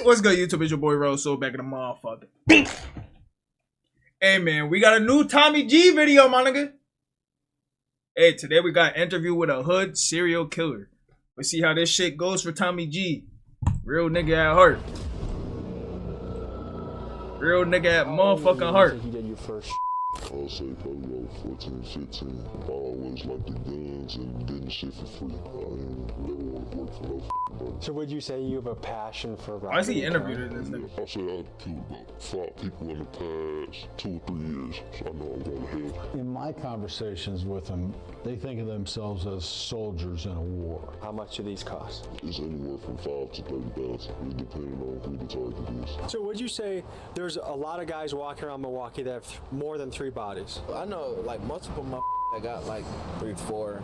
What's good, YouTube? It's your boy Rosso back in the motherfucker. Hey man, we got a new Tommy G video, my nigga. Hey, today we got an interview with a hood serial killer. Let's see how this shit goes for Tommy G. Real nigga at heart. Real nigga at motherfucking heart. You did your first. I'll say probably about 14, 15. I always liked the guns and getting shit for free. I ain't never want to work for no money. So would you say you have a passion for Why is he interviewed this nigga? I'll say I've killed about 5 people in the past 2 or 3 years, so I know I'm going to hell. In my conversations with them, they think of themselves as soldiers in a war. How much do these cost? It's anywhere from 5 to 30,000. It depends on who the target is. So would you say there's a lot of guys walking around Milwaukee that have more than 3 bodies? I know like multiple that got like 3, 4.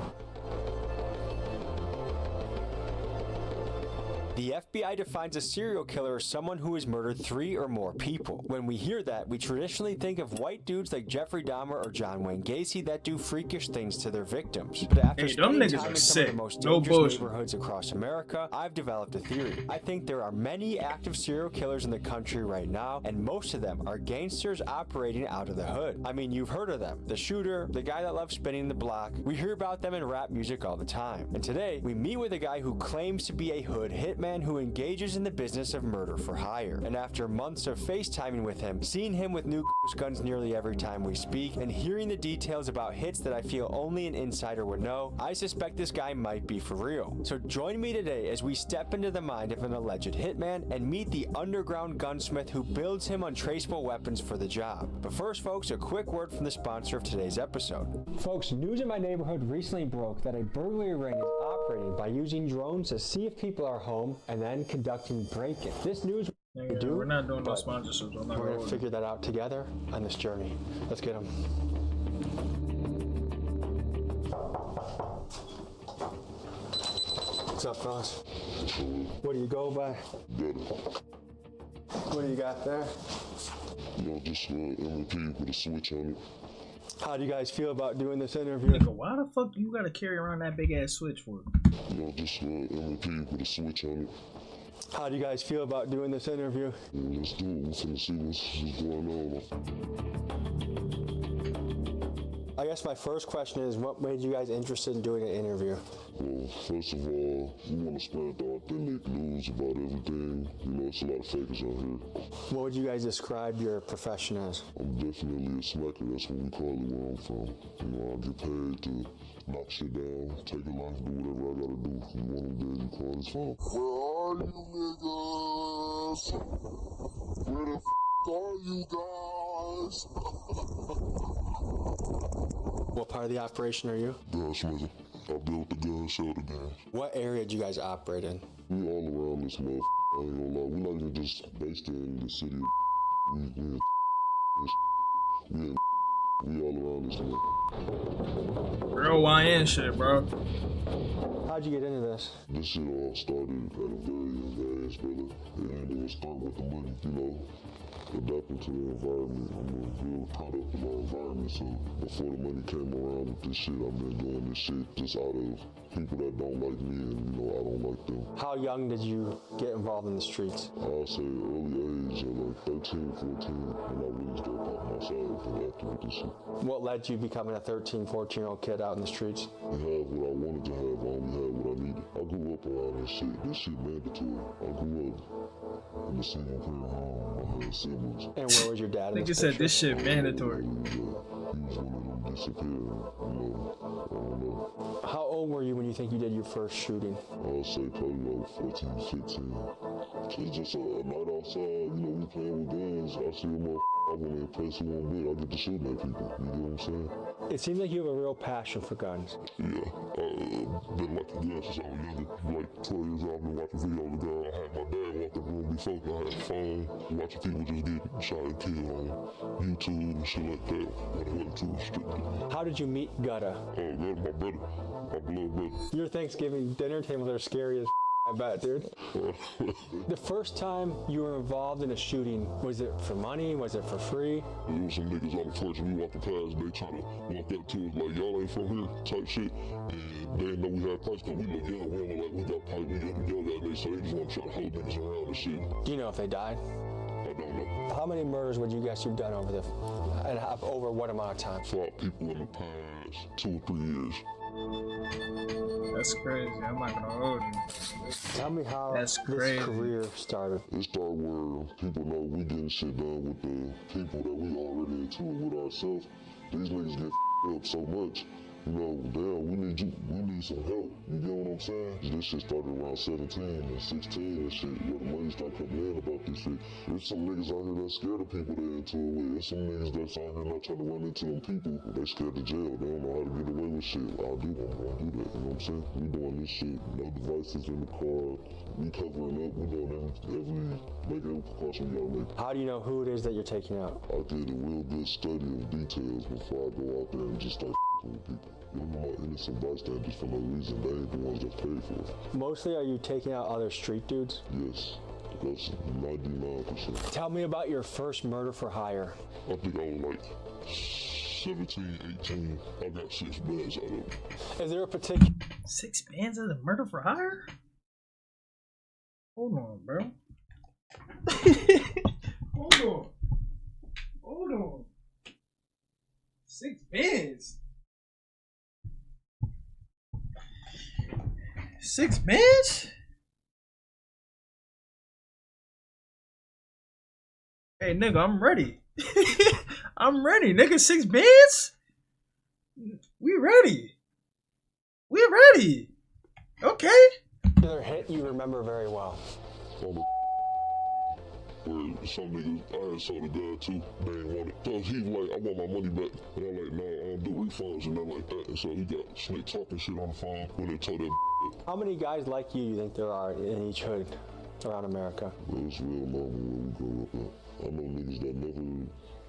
The FBI defines a serial killer as someone who has murdered 3 or more people. When we hear that, we traditionally think of white dudes like Jeffrey Dahmer or John Wayne Gacy that do freakish things to their victims. But after spending time in some of the most dangerous neighborhoods across America, I've developed a theory. I think there are many active serial killers in the country right now, and most of them are gangsters operating out of the hood. I mean, you've heard of them. The shooter, the guy that loves spinning the block. We hear about them in rap music all the time. And today, we meet with a guy who claims to be a hood hitman who engages in the business of murder for hire. And after months of FaceTiming with him, seeing him with new guns nearly every time we speak, and hearing the details about hits that I feel only an insider would know, I suspect this guy might be for real. So join me today as we step into the mind of an alleged hitman and meet the underground gunsmith who builds him untraceable weapons for the job. But first, folks, a quick word from the sponsor of today's episode. Folks, news in my neighborhood recently broke that a burglary ring is operating by using drones to see if people are home and then conducting break-in. This news we're not doing no sponsorships. We're gonna figure that out together on this journey. Let's get them. What's up, fellas? What do you go by? What do you got there? You know, just MVP with a switch on it. How do you guys feel about doing this interview? Nigga, why the fuck you gotta carry around that big ass switch for? You know, just MVP with a switch on it. How do you guys feel about doing this interview? Well, let's do it. We're finna see what's going on. I guess my first question is, what made you guys interested in doing an interview? Well, first of all, we want to spread the authentic news about everything. You know, it's a lot of fakers out here. What would you guys describe your profession as? I'm definitely a smacker. That's what we call it where I'm from. You know, I get paid to knock shit down, take a life, do whatever I gotta do. If you want them dead, you call his phone. Where are you niggas? Where the are you guys? What part of the operation are you? Gunsmith. I built the gun, showed the gun. What area do you guys operate in? We all around this motherfucker. I ain't gonna lie. We're not even just based in the city. We all around this motherfucker. Real YN shit, bro. How'd you get into this? This shit all started at a very young age, brother. It didn't start with the money, you know. Adapting to the environment. I'm a real product of my environment, so before the money came around with this shit, I've been doing this shit just out of people that don't like me and, you know, I don't like them. How young did you get involved in the streets? I'll say early age, like 13, 14, and I really started popping outside and acting with this shit. What led to you becoming a 13, 14-year-old kid out in the streets? I had what I wanted to have, I only had what I needed. I grew up around this shit. This shit mandatory. I grew up in a single parent home. I had siblings. And where was your dad in Nigga this said picture? this shit mandatory. He was one of them disappearing, you know, I don't know. How old were you when you think you did your first shooting? I'll say probably like 14, 15. It's just a night outside, you know, we playing with guns. I see a motherfucker, I want to impress who I'm with. I get to shooting at people, you know what I'm saying? It seems like you have a real passion for guns. Yeah, I've been liking guns since I was younger. Like 12 years old, I've been watching videos of guns. I had my dad walk the room before, I had a phone, watching people just get shot and killed on YouTube and shit like that. But I wasn't too restricted. How did you meet Gutta? Oh, that's my brother, my blood brother. Your Thanksgiving dinner tables are scary as I bet, dude. The first time you were involved in a shooting, was it for money? Was it for free? There was some niggas on the porch and we walking past, they trying to walk up to us like, y'all ain't from here, type shit. And they didn't know we had pipes, cause we look young, we don't look like we got pipe, we young that day, so they just want to try to hold niggas around and shit. Do you know if they died? I don't know. How many murders would you guess you've done over over what amount of time? 5 people in the past 2 or 3 years. That's crazy. I'm not gonna hold you. Tell me how That's this crazy. career started. It started where people know we getting shit done with the people that we already into it with ourselves. These niggas get up so much. You know, damn, we need some help. You get what I'm saying? This shit started around 17 and 16 and shit, where the money started coming in about this shit. There's some niggas out here that's scared of people they're into it with. There's some niggas that's out here not trying to run into them people. They scared of jail. They don't know how to get away with shit. I'm gonna do that, you know what I'm saying? We doing this shit, no devices in the car. We covering up, we doing every precaution we gotta make. How do you know who it is that you're taking out? I did a real good study of details before I go out there and just start with people. You don't know innocent bystanders for no reason. They ain't the ones that paid for it. Mostly, are you taking out other street dudes? Yes, that's 99%. Tell me about your first murder for hire. I think I was like 17, 18. I got 6 bands out of it. Is there a particular... 6 bands as a murder for hire? Hold on, bro. Hold on. 6 bands? 6 bands? Hey, nigga, I'm ready. I'm ready, nigga. 6 bands? We ready. We ready. Okay. Particular hit you remember very well? Where some niggas, I had sold a gun too, they ain't want it. So he was like, I want my money back. And I'm like, no, I don't do refunds and nothing like that. And so he got snake talking shit on the phone when they told him. How many guys like you think there are in each hood around America? Well, it's real normal when we grow up. I know niggas that never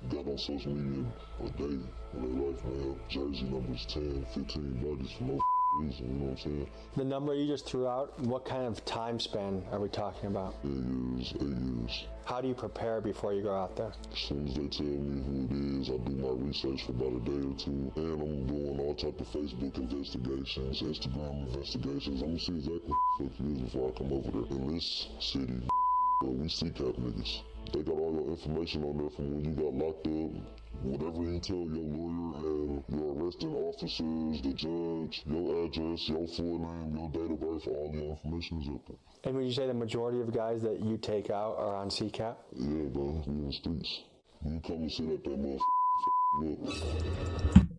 got on social media a day in their life, man. Jersey numbers 10, 15 bodies for no reason, you know what I'm saying? The number you just threw out, what kind of time span are we talking about? 8 years. How do you prepare before you go out there? As soon as they tell me who it is, I do my research for about a day or 2. And I'm doing all type of Facebook investigations, Instagram investigations. I'm gonna see exactly what the fuck it is before I come over there. In this city, we CCAP niggas. They got all your information on there from when you got locked up. Whatever you tell your lawyer and your arresting officers, the judge, your address, your full name, your date of birth, all your information is up there. And would you say the majority of guys that you take out are on CCAP? Yeah, bro, we in the streets. You come and sit up that motherfucker.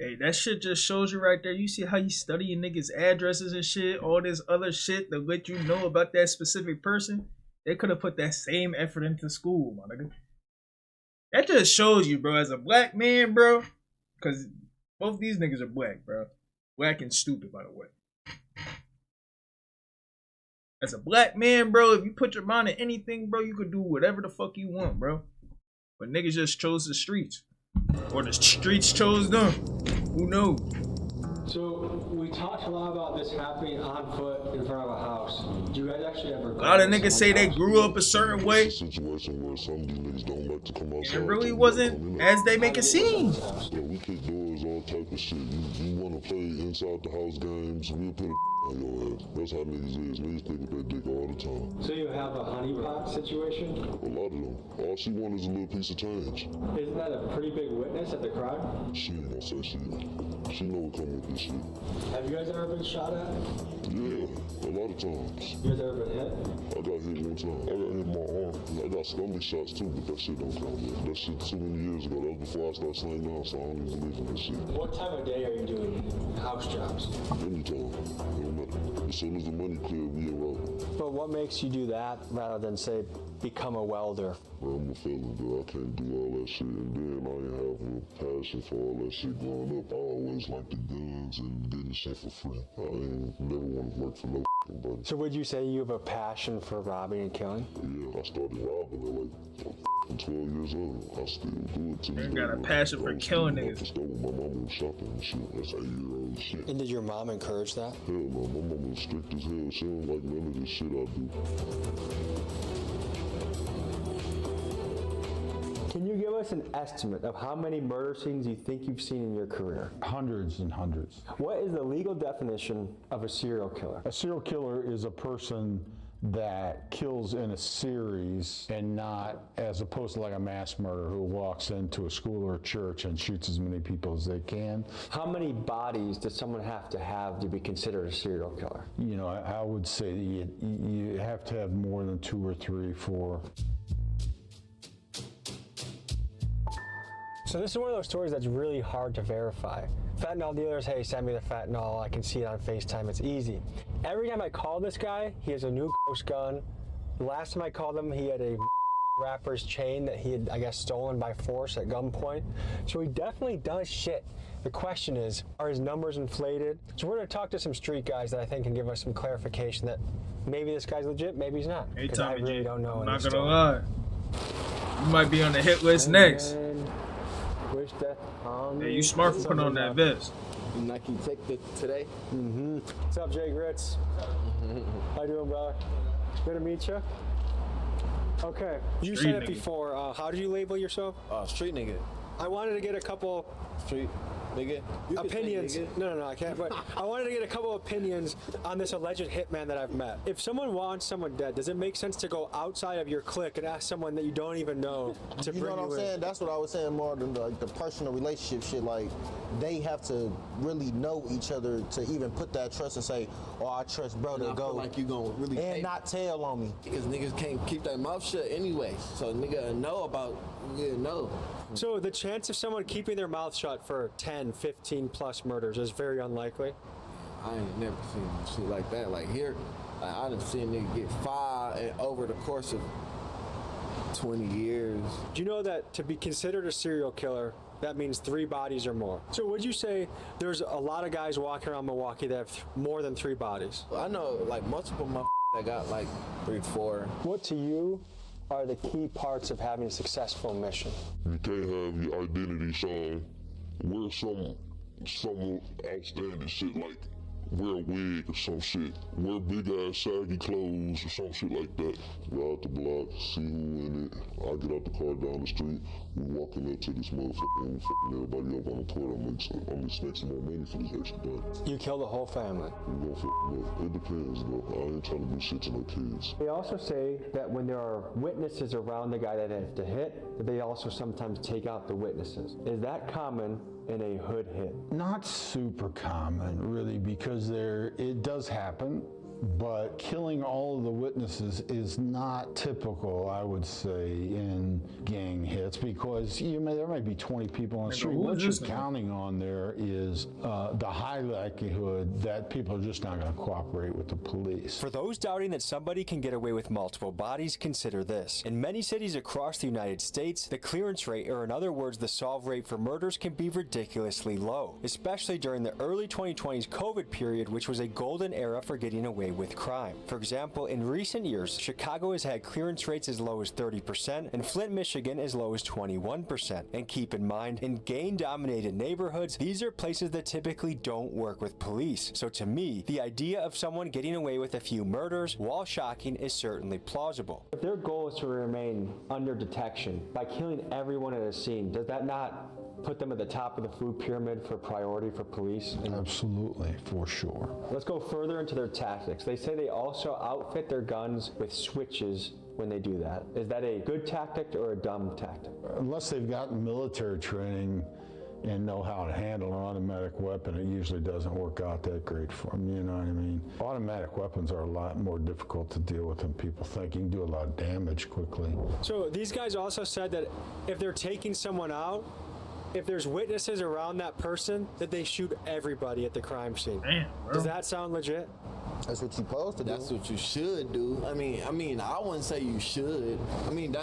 Hey, that shit just shows you right there. You see how you studying niggas' addresses and shit, all this other shit to let you know about that specific person. They could have put that same effort into school, my nigga. That just shows you, bro, as a black man, bro, because both these niggas are black, bro. Black and stupid, by the way. As a black man, bro, if you put your mind to anything, bro, you could do whatever the fuck you want, bro. But niggas just chose the streets. Or the streets chose them. Who knows? So, we talked a lot about this happening on foot in front of a house. Do you guys actually ever... A lot of niggas say they grew up a certain way. It's a situation where some of these niggas don't like to come outside. It really wasn't as they make it seem. Yeah, we kick doors, all type of shit. You want to play inside the house games, we'll put a on your ass. That's how niggas is. Niggas think with their dick all the time. So you have a honeypot situation? A lot of them. All she wants is a little piece of change. Isn't that a pretty big witness at the crime? She ain't gonna say she know what come with this shit. Have you guys ever been shot at? Yeah, a lot of times. You guys ever been hit? I got hit one time. I got hit in my arm. I got stomach shots too, but that shit don't count yet. That shit too many years ago. That was before I started slaying down, so I don't even believe in that shit. What time of day are you doing house jobs? Anytime. It don't matter. As soon as the money clear, we in route. But what makes you do that rather than, say, become a welder? Bro, I'm a felon, bro. I can't do all that shit. And then I ain't have a passion for all that shit growing up. I always liked the guns and getting shit for free. I ain't never want to work for no But So would you say you have a passion for robbing and killing? yeah, I started robbing at like 12 years old. I still do it to this You day. got a bro. passion for I was killing stealing off niggas. the store when my mama was shopping and shit. That's 8-year-old shit. And did your mom encourage that? Hell no, my mama was strict as hell. She don't like none of this shit I do. Can you give us an estimate of how many murder scenes you think you've seen in your career? Hundreds and hundreds. What is the legal definition of a serial killer? A serial killer is a person that kills in a series and not as opposed to like a mass murderer who walks into a school or a church and shoots as many people as they can. How many bodies does someone have to be considered a serial killer? You know, I would say that you have to have more than 2 or 3, 4. So this is one of those stories that's really hard to verify. Fentanyl dealers, hey, send me the fentanyl. I can see it on FaceTime. It's easy. Every time I call this guy, he has a new ghost gun. The last time I called him, he had a rapper's chain that he had, I guess, stolen by force at gunpoint. So he definitely does shit. The question is, are his numbers inflated? So we're going to talk to some street guys that I think can give us some clarification that maybe this guy's legit, maybe he's not. Hey, Because I Tommy really G, don't know. I'm any not gonna story. lie. You might be on the hit list next. And wish death on Yeah, me. you smart for putting on that vest. Nike Tech today. What's up, Jake Ritz? How you doing, brother? Good to meet you. Okay, you Street said it nigga. before. How do you label yourself? Street nigga. I wanted to get a couple Street nigga. You can say opinions. nigga. No, I can't. But I wanted to get a couple opinions on this alleged hitman that I've met. If someone wants someone dead, does it make sense to go outside of your clique and ask someone that you don't even know to You know bring what I'm you in? saying? That's what I was saying more than the personal relationship shit. Like, they have to really know each other to even put that trust and say, oh, I trust bro And to I go feel like you gonna really and pay not tell on me. because niggas can't keep their mouth shut anyway. So nigga know about know. So the chance of someone keeping their mouth shut for 10, 15 plus murders is very unlikely. I ain't never seen shit like that. Like here, I done seen nigga get 5 and over the course of 20 years. Do you know that to be considered a serial killer, that means 3 bodies or more? So would you say there's a lot of guys walking around Milwaukee that have more than 3 bodies? I know like multiple motherfuckers that got like 3, 4. What to you are the key parts of having a successful mission? You can't have your identity shown. Wear some outstanding shit like wear a wig or some shit. Wear big ass saggy clothes or some shit like that. Go out the block, see who in it. I get out the car down the street. We walking up to this motherfucker and fucking everybody up on the porch. I'm gonna snake some more money for this extra body. You kill the whole family. We gonna fuck them up. It depends though. I ain't trying to do shit to no kids. They also say that when there are witnesses around the guy that they have to hit, that they also sometimes take out the witnesses. Is that common in a hood hit? Not super common, really, because it does happen, but killing all of the witnesses is not typical, I would say, in gang hits, because there might be 20 people on the street. who What is you're this nigga? counting on there is the high likelihood that people are just not going to cooperate with the police. For those doubting that somebody can get away with multiple bodies, consider this. In many cities across the United States, the clearance rate, or in other words, the solve rate for murders, can be ridiculously low, especially during the early 2020s COVID period, which was a golden era for getting away with crime. For example, in recent years, Chicago has had clearance rates as low as 30%, and Flint, Michigan as low as 21%. And keep in mind, in gang-dominated neighborhoods, these are places that typically don't work with police. So to me, the idea of someone getting away with a few murders, while shocking, is certainly plausible. If their goal is to remain under detection by killing everyone at a scene, does that not put them at the top of the food pyramid for priority for police? Absolutely, for sure. Let's go further into their tactics. They say they also outfit their guns with switches when they do that. Is that a good tactic or a dumb tactic? Unless they've gotten military training and know how to handle an automatic weapon, it usually doesn't work out that great for them, you know what I mean? Automatic weapons are a lot more difficult to deal with than people think. You can do a lot of damage quickly. So these guys also said that if they're taking someone out, if there's witnesses around that person, that they shoot everybody at the crime scene. Damn, bro. Does that sound legit? That's what you supposed to do. That's what you should do. I mean, I wouldn't say you should. I mean,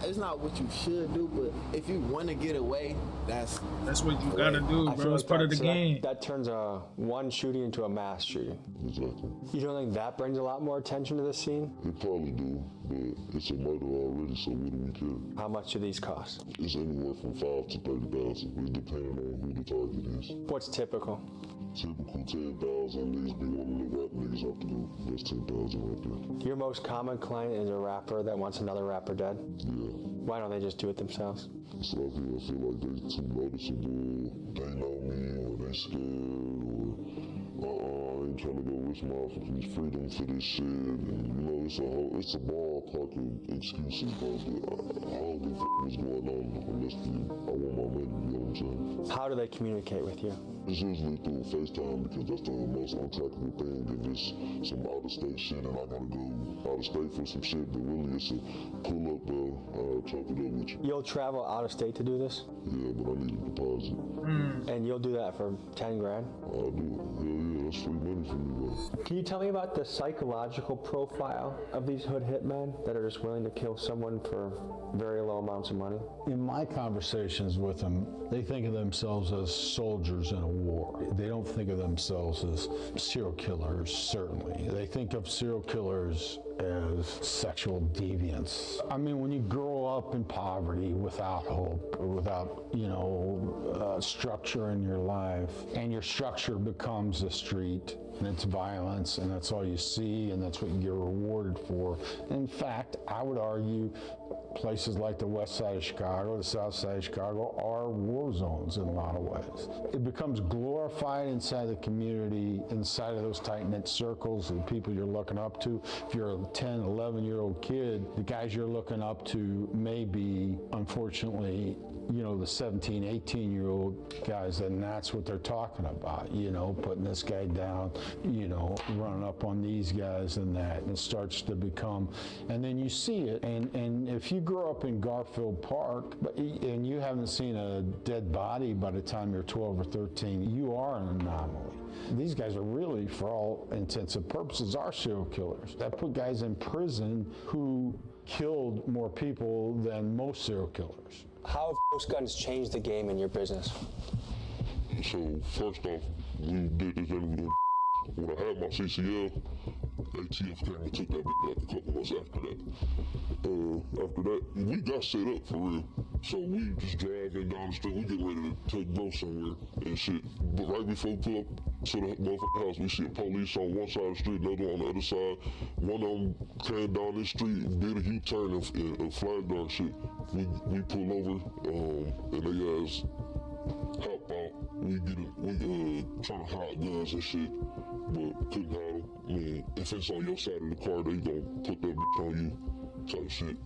it's not what you should do, but if you want to get away, that's what you gotta do, I feel bro. It's like part of the so game. That turns one shooting into a mass shooting. Exactly. You don't think that brings a lot more attention to the scene? It probably do, but it's a murder already, so what do we care? How much do these cost? It's anywhere from 5 to 30,000. It depends on who the target is. What's typical? Typical 10,000. Niggas be one of the rap niggas out there. That's 10,000 right there. Your most common client is a rapper that wants another rapper dead? Yeah. Why don't they just do it themselves? It's like people feel like they too noticeable. They know me, or they scared, or I ain't trying to go risk my freedom for this shit. And it's a ballpark of excuses, bro. I don't give a what's going on unless I want my money. You know what I'm saying? How do they communicate with you? It's usually through FaceTime because that's the most untrackable thing. If it's some out-of-state shit and I gotta go out-of-state for some shit, but really it's a pull up, I'll chop it up with you. You'll travel out of state to do this? Yeah, but I need a deposit. And you'll do that for 10 grand? I'll do it. Yeah, that's free money for me, bro. Can you tell me about the psychological profile of these hood hitmen that are just willing to kill someone for very low amounts of money? In my conversations with them, they think of themselves as soldiers in a war. They don't think of themselves as serial killers, certainly. They think of serial killers as sexual deviants. I mean, when you grow up in poverty without hope, or without, structure in your life, and your structure becomes the street, and it's violence, and that's all you see, and that's what you get rewarded for. In fact, I would argue places like the west side of Chicago, the south side of Chicago are war zones in a lot of ways. It becomes glorified inside the community, inside of those tight-knit circles of the people you're looking up to. If you're a 10, 11-year-old kid, the guys you're looking up to may be, unfortunately, the 17, 18-year-old guys, and that's what they're talking about, putting this guy down, running up on these guys and that, and it starts to become, and then you see it, and if you grow up in Garfield Park, and you haven't seen a dead body by the time you're 12 or 13, you are an anomaly. These guys are really, for all intents and purposes, are serial killers. That put guys in prison who killed more people than most serial killers. How have ghost guns changed the game in your business? So first off, we did this interview. When I had my CCL, ATF came and took that bitch like a couple months after that. After that, we got set up for real. So we just driving down the street, we get ready to go somewhere and shit. But right before we pull up to the motherfucking house, we see a police on one side of the street, another on the other side. One of them came down this street, did a U-turn and flagged our shit. We pull over, and they asked, hop out. We trying to hide guns and shit, but couldn't hide them. I mean, if it's on your side of the car, they gonna put that bitch on you, type shit.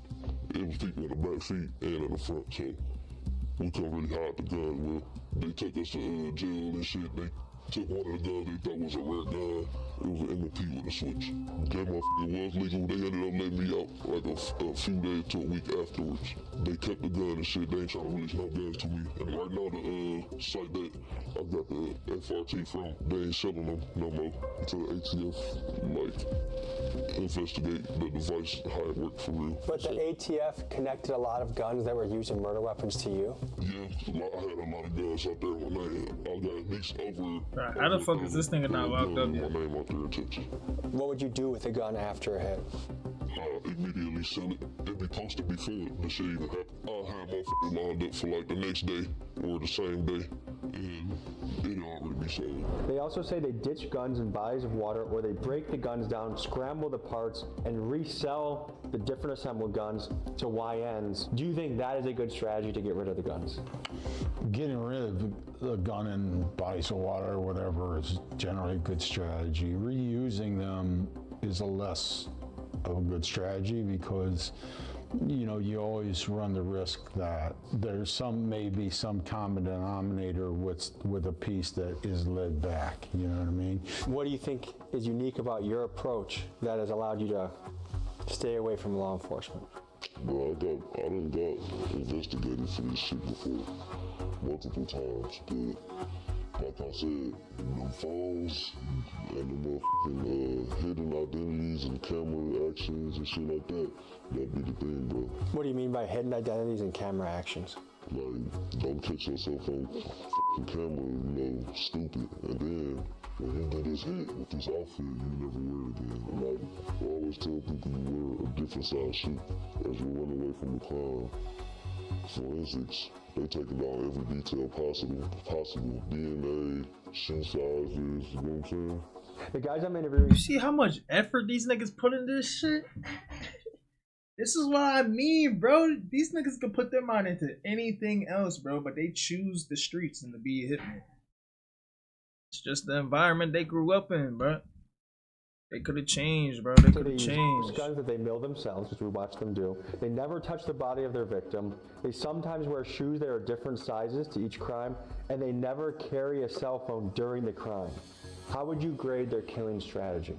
It was people in the back seat and in the front, so we couldn't really hide the guns. Well, they took us to jail and shit. They took one of the guns they thought was a rare gun. It was an M&P with a switch. That motherfucker was legal. They ended up letting me out like a few days to a week afterwards. They kept the gun and shit. They ain't trying to release no guns to me. And right now the site that I got the FRT from, they ain't selling them no more until the ATF investigate the device, how it worked for real. But the ATF connected a lot of guns that were used in murder weapons to you? Yeah, I had a lot of guns out there when I got at least over. How the fuck is this nigga not locked up yet? My name out there in Texas. What would you do with a gun after a hit? Immediately sell it. It'd be posted before the shit even happened. I'll have motherfuckers lined up for like the next day or the same day, and it'll already be sold. They also say they ditch guns in bodies of water, or they break the guns down, scramble the parts, and resell the different assembled guns to YNs. Do you think that is a good strategy to get rid of the guns? Getting rid of the gun in bodies of water or whatever is generally a good strategy. Reusing them is a less of a good strategy because you always run the risk that there's maybe some common denominator with a piece that is led back, you know what I mean? What do you think is unique about your approach that has allowed you to stay away from law enforcement? Bro, I done got investigated for this shit before, multiple times, but like I said, them phones and the motherfucking hidden identities and camera actions and shit like that, that'd be the thing, bro. What do you mean by hidden identities and camera actions? Like, don't catch yourself on fucking camera, stupid. And then, when you get this hit with this outfit, you never wear it again. And I always tell people you wear a different size shoe as you run away from the crime. Forensics, they taking down every detail possible. DNA, shoe sizes, you know what I'm saying? The guys I'm interviewing. You see how much effort these niggas put in this shit? This is what I mean, bro. These niggas can put their mind into anything else, bro, but they choose the streets and to be a hitman. It's just the environment they grew up in, bro. They could have changed, bro. They could have changed. Guns that they mill themselves, which we watch them do. They never touch the body of their victim. They sometimes wear shoes that are different sizes to each crime, and they never carry a cell phone during the crime. How would you grade their killing strategy?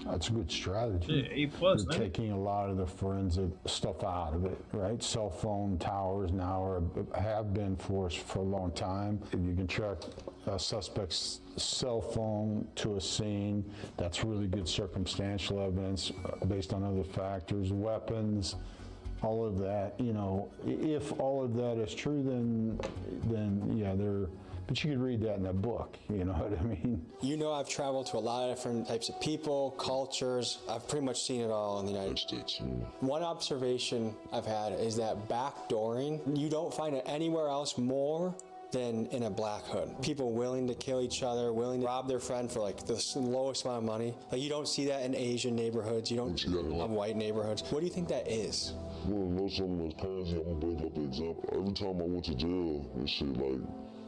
That's a good strategy. Yeah, A+, You're man. taking a lot of the forensic stuff out of it, right? Cell phone towers now have been for a long time. If you can track a suspect's cell phone to a scene, that's really good circumstantial evidence based on other factors, weapons, all of that. If all of that is true, then yeah, they're. But you could read that in a book, you know what I mean? I've traveled to a lot of different types of people, cultures. I've pretty much seen it all in the United States. One observation I've had is that backdooring, you don't find it anywhere else more than in a black hood. People willing to kill each other, willing to rob their friend for like the lowest amount of money. Like you don't see that in Asian neighborhoods, you don't see that in white neighborhoods. What do you think that is? You wanna know something that's crazy? I'm gonna bring up an example. Every time I went to jail and shit, like,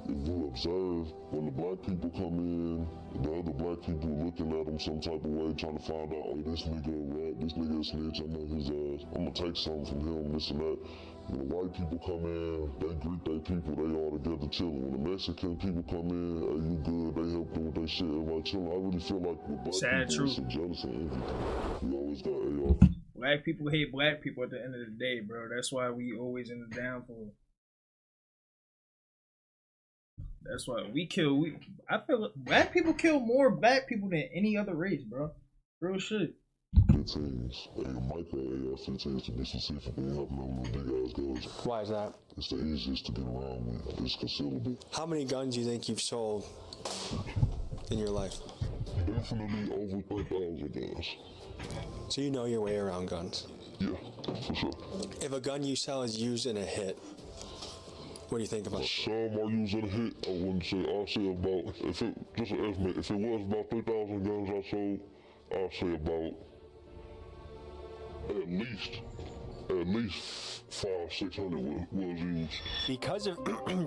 if you observe, when the black people come in, the other black people looking at them some type of way, trying to find out, oh, this nigga a rat, this nigga a snitch, I know his ass, I'm gonna take something from him, this and that. When the white people come in, they greet their people, they all together chilling. When the Mexican people come in, hey, you good, they help them with their shit, everybody chilling. I really feel like with black people, it's some jealousy and envy. We always got AR. Black people hate black people at the end of the day, bro. That's why we always in the downfall. That's why I feel like black people kill more black people than any other race, bro. Real shit. 15s, and your micro AR-15s to be specific, and helping them with big ass guns. Why is that? It's the easiest to get around with. It's concealable. How many guns do you think you've sold in your life? Definitely over 3,000 guns. So you know your way around guns? Yeah, for sure. If a gun you sell is used in a hit, what do you think about it? Some are used in a hit. I wouldn't say. I'll say about, if it, just an estimate, if it was about 3,000 guns I sold, I'll say about at least 500-600 was used. Because of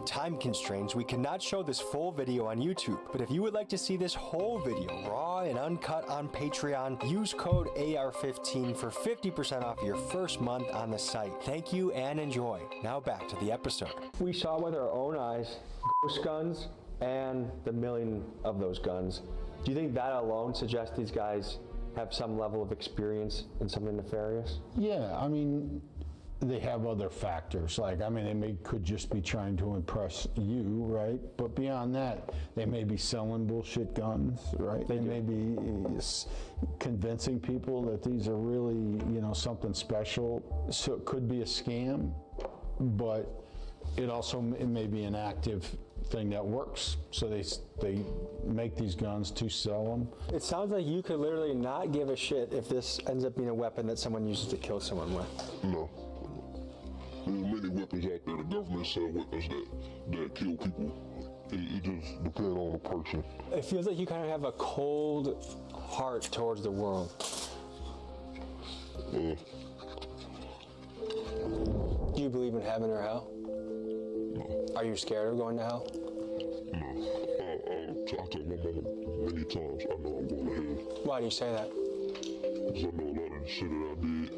time constraints, we cannot show this full video on YouTube. But if you would like to see this whole video, raw and uncut on Patreon, use code AR15 for 50% off your first month on the site. Thank you and enjoy. Now back to the episode. We saw with our own eyes ghost guns and the milling of those guns. Do you think that alone suggests these guys have some level of experience in something nefarious? Yeah, I mean, they have other factors. Like, they could just be trying to impress you, right? But beyond that, they may be selling bullshit guns, right? They may be convincing people that these are really, something special. So it could be a scam, but it may be an active thing that works. So they make these guns to sell them. It sounds like you could literally not give a shit if this ends up being a weapon that someone uses to kill someone with. No. There's many weapons out there. The government sell weapons that kill people. It just depends on the person. It feels like you kind of have a cold heart towards the world. Do you believe in heaven or hell? No. Are you scared of going to hell? No. I told my mama many times, I know I'm going to hell. Why do you say that? Because I know a lot of the shit that I did.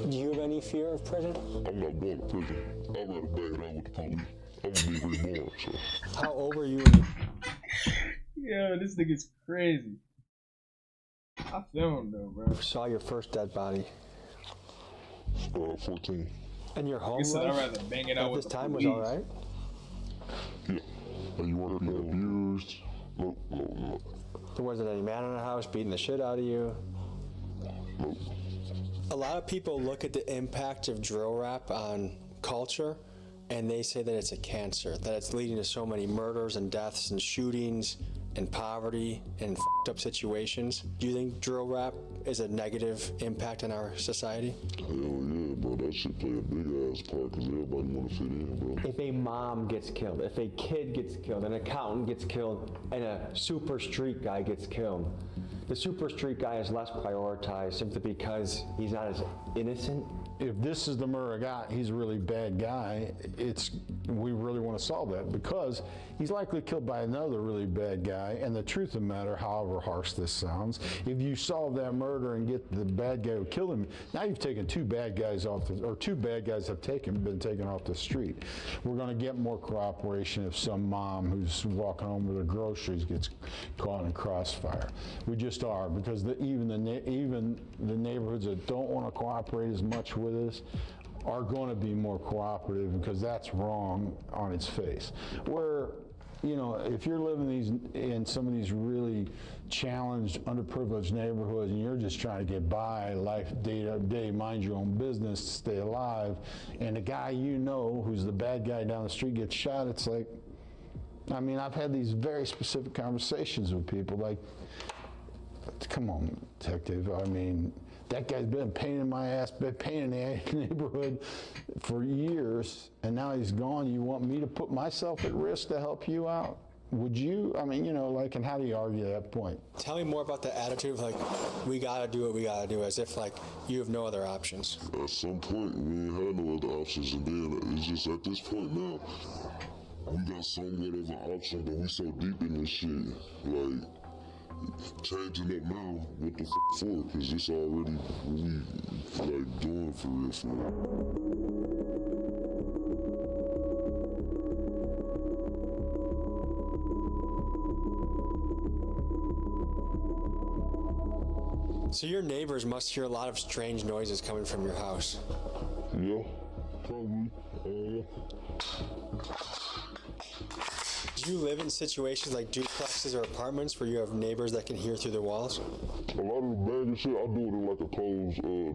Do you have any fear of prison? I'm not going to prison. I'd rather bang it out with the police. I'm going to be reborn, so. How old were you when you... Yo, this nigga's crazy. I feel him though, bro. saw your first dead body? 14. And your home You said life I'd rather bang it out at with this the time police. was all right? Yeah. Like you weren't being abused? Nope. There wasn't any man in the house beating the shit out of you? Nope. A lot of people look at the impact of drill rap on culture, and they say that it's a cancer, that it's leading to so many murders and deaths and shootings and poverty and fucked up situations. Do you think drill rap is a negative impact on our society? Hell yeah, bro. That shit play a big ass part because everybody want to fit in, bro. If a mom gets killed, if a kid gets killed, an accountant gets killed, and a super street guy gets killed, the super street guy is less prioritized simply because he's not as innocent. If this is the murder guy, he's a really bad guy. We really want to solve that because he's likely killed by another really bad guy. And the truth of the matter, however harsh this sounds, if you solve that murder and get the bad guy who killed him, now you've taken two bad guys off, two bad guys have been taken off the street. We're going to get more cooperation if some mom who's walking home with her groceries gets caught in a crossfire. We just are, because even the neighborhoods that don't want to cooperate as much with us are going to be more cooperative, because that's wrong on its face. Where, you know, if you're living in some of these really challenged, underprivileged neighborhoods, and you're just trying to get by life day to day, mind your own business, stay alive, and the guy you know who's the bad guy down the street gets shot, it's like, I mean, I've had these very specific conversations with people like, come on, detective, I mean, that guy's been a pain in my ass, been a pain in the neighborhood for years, and now he's gone. You want me to put myself at risk to help you out? Would you? I mean, you know, like, and how do you argue that point? Tell me more about the attitude of, like, we gotta do what we gotta do, as if, like, you have no other options. At some point, we ain't had no other options, and then it's just at this point now, we got somewhat of an option, but we so deep in this shit, like, changing up now, what the for? Because it's already really, like, doing for real, for real. So your neighbors must hear a lot of strange noises coming from your house. Yeah, probably. Do you live in situations like duplexes or apartments where you have neighbors that can hear through the walls? A lot of the banging shit, I do it in like a closed door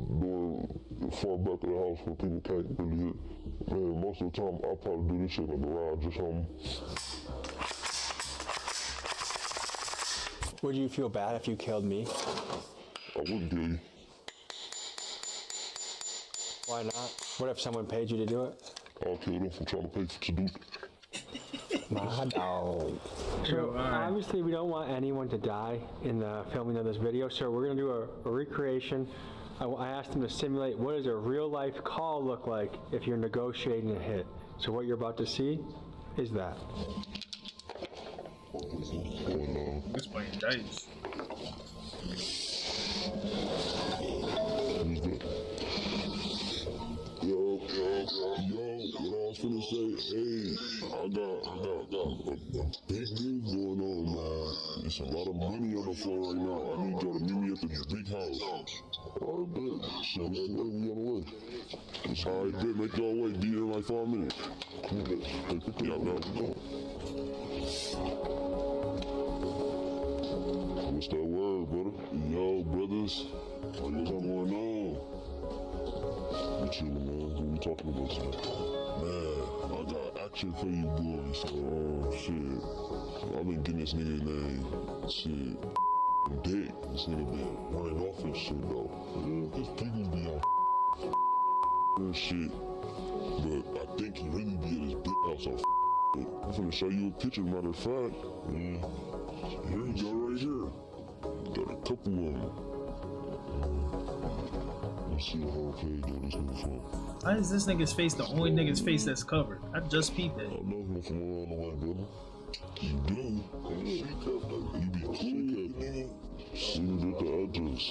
far back of the house where people can't really hit. Man, most of the time, I'll probably do this shit in the garage or something. Would you feel bad if you killed me? I wouldn't kill you. Why not? What if someone paid you to do it? I'll kill them for trying to pay to do it. My dog. So obviously we don't want anyone to die in the filming of this video, so we're gonna do a recreation. I asked them to simulate what does a real life call look like if you're negotiating a hit. So what you're about to see is that. It's playing dice. Yo, what I was finna say, hey, I got a big move going on, man. There's a lot of money on the floor right now. I need y'all to meet me at the big house. Alright, bet. Shit, I'm still we on the way. Alright, bet, make y'all wait, be here in like 5 minutes. Cool, bet. Yeah, now we going. What's that word, brother? Yo, brothers, what's going on? We chillin', man. What we talking about today? Man, I got action for you boys. So, shit. I've been getting this nigga name. Shit. Dick. This nigga been running off and shit, though. Yeah, cause people be on and shit. But I think he really be at his big house on I'm finna show you a picture, matter of fact. Here you go, right here. Got a couple of them. Let's see the whole page on this nigga from. Why is this nigga's face the only nigga's face that's covered? I just peeped it. I know him from around the way, brother. You do? You be cool, seen it at the address.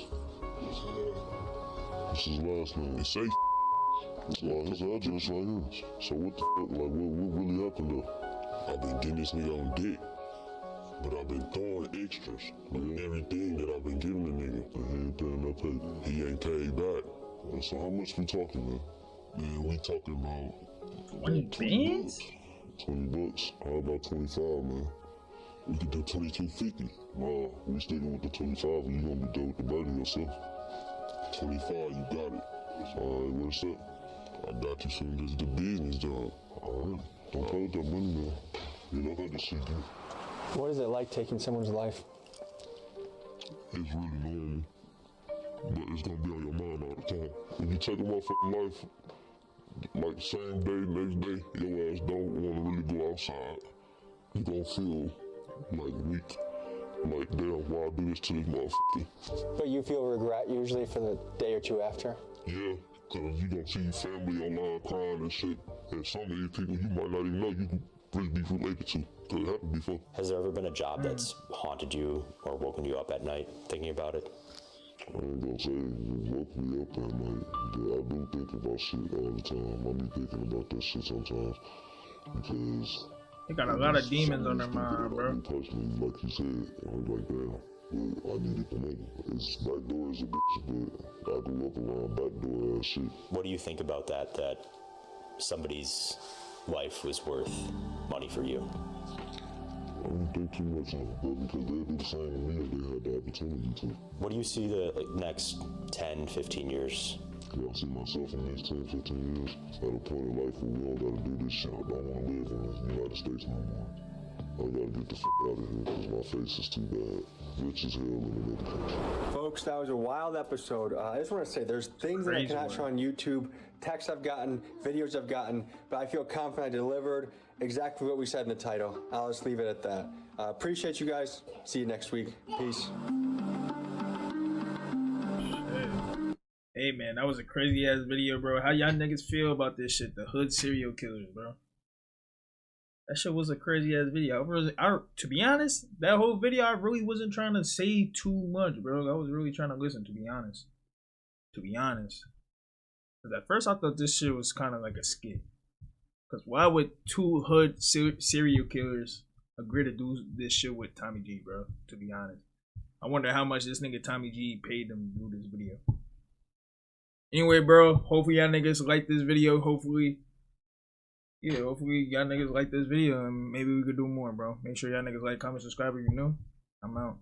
This is his last name. It's safe. It's like his address right here. So what the fuck, like what really happened though? I've been getting this nigga on dick. But I've been throwing extras. Like everything that I've been giving the nigga. He ain't paying no pay. He ain't paid back. So how much we talking, man? Man, we talking about 20 bands? 20 bucks. How about 25, man? We could do 22.50. Nah, we sticking with the 25. You gonna be done with the body yourself. 25, you got it. Alright, what's up? I got you soon as the business job. Alright, don't play with that money, man. You know how this shit do. What is it like taking someone's life? It's really normal, but it's gonna be on your mind all the time. If you take a motherfucking life, like same day, next day, your ass don't wanna really go outside. You gonna feel like weak, like damn, why I do this to this motherfucker? But you feel regret usually for the day or two after? Yeah, cause you gonna see your family online crying and shit, and some of these people you might not even know you can really be related to, cause it happened before. Has there ever been a job that's haunted you or woken you up at night thinking about it? I ain't gonna say it woke me up at night, but I do think about shit all the time. I be thinking about that shit sometimes, because They got a lot of demons on their mind, bro. personally, like you said, I'm like, damn, but I needed the money. It's backdoor as a bitch, but I grew up around backdoor ass shit. What do you think about that somebody's life was worth money for you? I don't think too much of it, but because they'd do the same to me if they had the opportunity to. What do you see the next 10, 15 years? I see myself in the next 10, 15 years at a point in life where we don't gotta do this shit. I don't wanna live in the United States no more. I gotta get the fuck out of here because my face is too bad. Rich as hell in another country. Folks, that was a wild episode. I just want to say there's things that I cannot show on YouTube, texts I've gotten, videos I've gotten, but I feel confident I delivered exactly what we said in the title. I'll just leave it at that. Appreciate you guys. See you next week. Peace. Hey man, that was a crazy ass video, bro. How y'all niggas feel about this shit? The hood serial killers, bro. That shit was a crazy ass video. To be honest, that whole video I really wasn't trying to say too much, bro. I was really trying to listen, to be honest. Because at first I thought this shit was kind of like a skit. Because why would two hood serial killers agree to do this shit with Tommy G, bro? To be honest. I wonder how much this nigga Tommy G paid them to do this video. Anyway, bro, hopefully y'all niggas like this video. Hopefully y'all niggas like this video and maybe we could do more, bro. Make sure y'all niggas like, comment, subscribe if you're new. I'm out.